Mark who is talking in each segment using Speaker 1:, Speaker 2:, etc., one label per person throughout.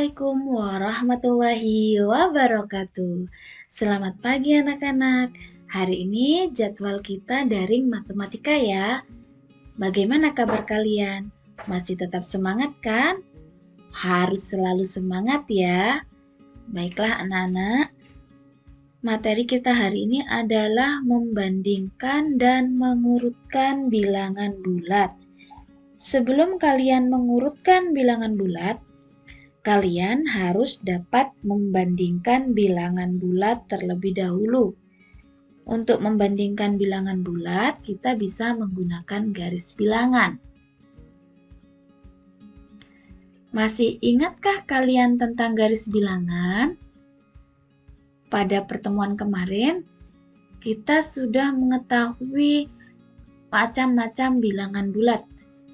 Speaker 1: Assalamualaikum warahmatullahi wabarakatuh. Selamat pagi anak-anak. Hari ini jadwal kita daring matematika ya. Bagaimana kabar kalian? Masih tetap semangat kan? Harus selalu semangat ya. Baiklah anak-anak. Materi kita hari ini adalah membandingkan dan mengurutkan bilangan bulat. Sebelum kalian mengurutkan bilangan bulat, kalian harus dapat membandingkan bilangan bulat terlebih dahulu. Untuk membandingkan bilangan bulat, kita bisa menggunakan garis bilangan. Masih ingatkah kalian tentang garis bilangan? Pada pertemuan kemarin, kita sudah mengetahui macam-macam bilangan bulat.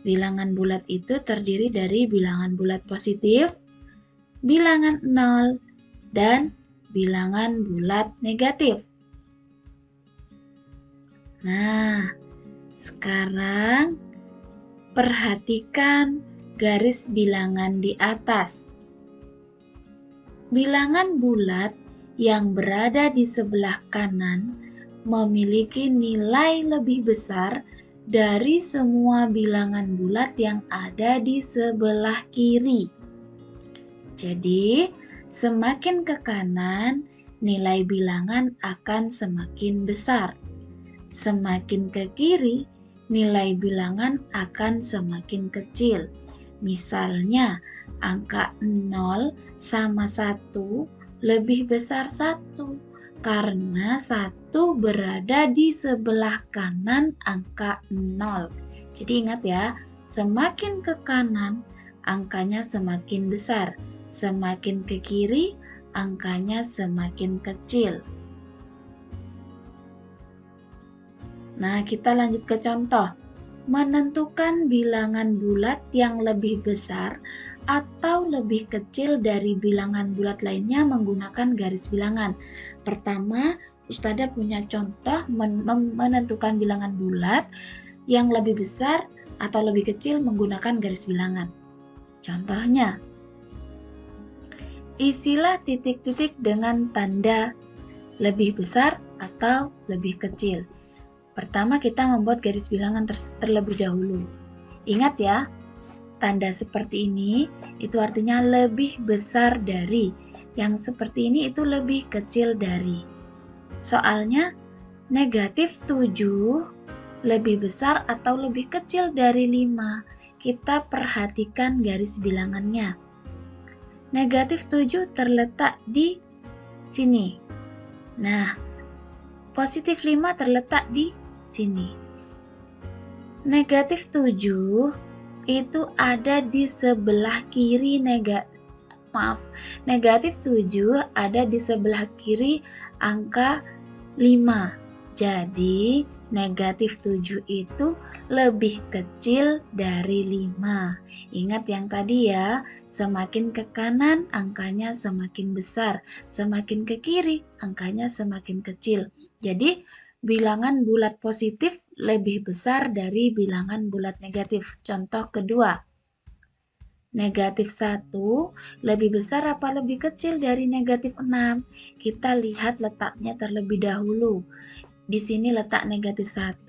Speaker 1: Bilangan bulat itu terdiri dari bilangan bulat positif, bilangan 0, dan bilangan bulat negatif. Nah, sekarang perhatikan garis bilangan di atas. Bilangan bulat yang berada di sebelah kanan memiliki nilai lebih besar dari semua bilangan bulat yang ada di sebelah kiri. Jadi, semakin ke kanan, nilai bilangan akan semakin besar. Semakin ke kiri, nilai bilangan akan semakin kecil. Misalnya, angka 0 sama 1 lebih besar 1 karena 1 berada di sebelah kanan angka 0. Jadi ingat ya, semakin ke kanan, angkanya semakin besar. Semakin ke kiri, angkanya semakin kecil. Nah, kita lanjut ke contoh. Menentukan bilangan bulat yang lebih besar atau lebih kecil dari bilangan bulat lainnya menggunakan garis bilangan. Pertama, Ustadzah punya contoh menentukan bilangan bulat yang lebih besar atau lebih kecil menggunakan garis bilangan. Contohnya, isilah titik-titik dengan tanda lebih besar atau lebih kecil. Pertama kita membuat garis bilangan terlebih dahulu. Ingat ya, tanda seperti ini itu artinya lebih besar dari. Yang seperti ini itu lebih kecil dari. Soalnya negatif 7 lebih besar atau lebih kecil dari 5. Kita perhatikan garis bilangannya. Negatif 7 terletak di sini. Nah, positif 5 terletak di sini. Negatif 7 itu ada di sebelah kiri negatif 7 ada di sebelah kiri angka 5. Jadi, negatif 7 itu lebih kecil dari 5. Ingat yang tadi ya, semakin ke kanan angkanya semakin besar, semakin ke kiri angkanya semakin kecil. Jadi, bilangan bulat positif lebih besar dari bilangan bulat negatif. Contoh kedua, negatif 1 lebih besar apa lebih kecil dari negatif 6? Kita lihat letaknya terlebih dahulu. Di sini letak negatif 1,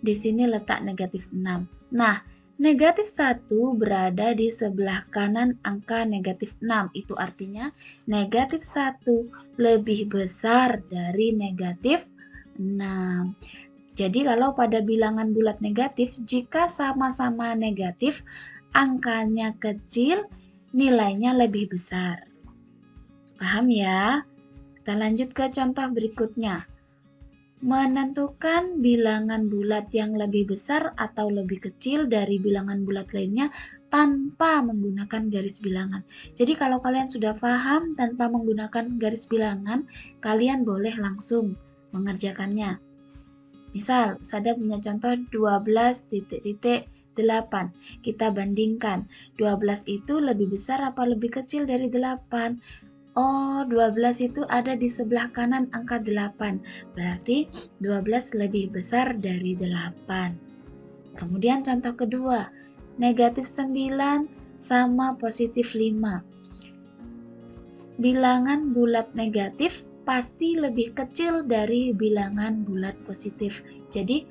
Speaker 1: di sini letak negatif 6. Nah, negatif 1 berada di sebelah kanan angka negatif 6. Itu artinya negatif 1 lebih besar dari negatif 6. Jadi kalau pada bilangan bulat negatif, jika sama-sama negatif, angkanya kecil, nilainya lebih besar. Paham ya? Kita lanjut ke contoh berikutnya. Menentukan bilangan bulat yang lebih besar atau lebih kecil dari bilangan bulat lainnya tanpa menggunakan garis bilangan. Jadi kalau kalian sudah paham tanpa menggunakan garis bilangan, kalian boleh langsung mengerjakannya. Misal, Ustadzah punya contoh 12,8. Kita bandingkan, 12 itu lebih besar apa lebih kecil dari 8? Oh, 12 itu ada di sebelah kanan angka 8. Berarti 12 lebih besar dari 8. Kemudian contoh kedua, negatif 9 sama positif 5. bilangan bulat negatif pasti lebih kecil dari bilangan bulat positif. Jadi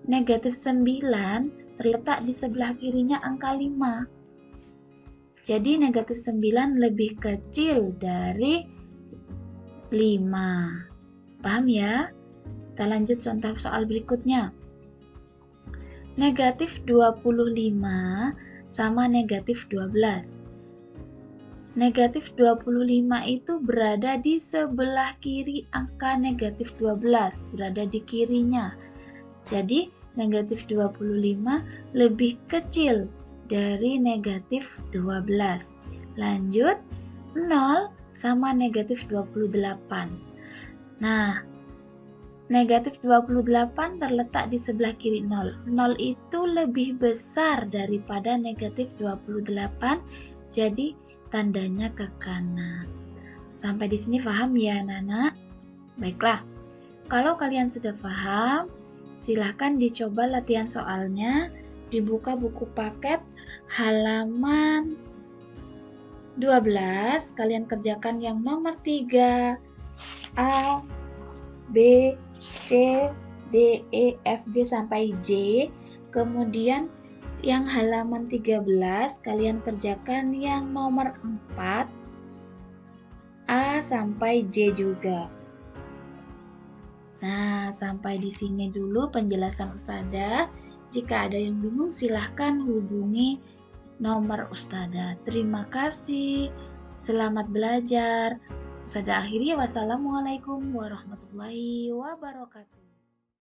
Speaker 1: negatif 9 terletak di sebelah kirinya angka 5. Jadi negatif 9 lebih kecil dari 5. Paham ya? Kita lanjut contoh soal berikutnya. Negatif 25 sama negatif 12. Negatif 25 itu berada di sebelah kiri angka negatif 12, berada di kirinya. Jadi negatif 25 lebih kecil dari negatif 12. Lanjut, 0 sama negatif 28. Nah, negatif 28 terletak di sebelah kiri 0. 0 itu lebih besar daripada negatif 28, jadi tandanya ke kanan. Sampai di sini paham ya anak-anak? Baiklah, kalau kalian sudah paham, silahkan dicoba latihan soalnya. Dibuka buku paket halaman 12, kalian kerjakan yang nomor 3, A, B, C, D, E, F, G sampai J. Kemudian yang halaman 13 kalian kerjakan yang nomor 4, A sampai J juga. Nah, sampai di sini dulu penjelasan Ustazah. Jika ada yang bingung silahkan hubungi nomor Ustazah. Terima kasih. Selamat belajar. Ustazah akhiri, wassalamualaikum warahmatullahi wabarakatuh.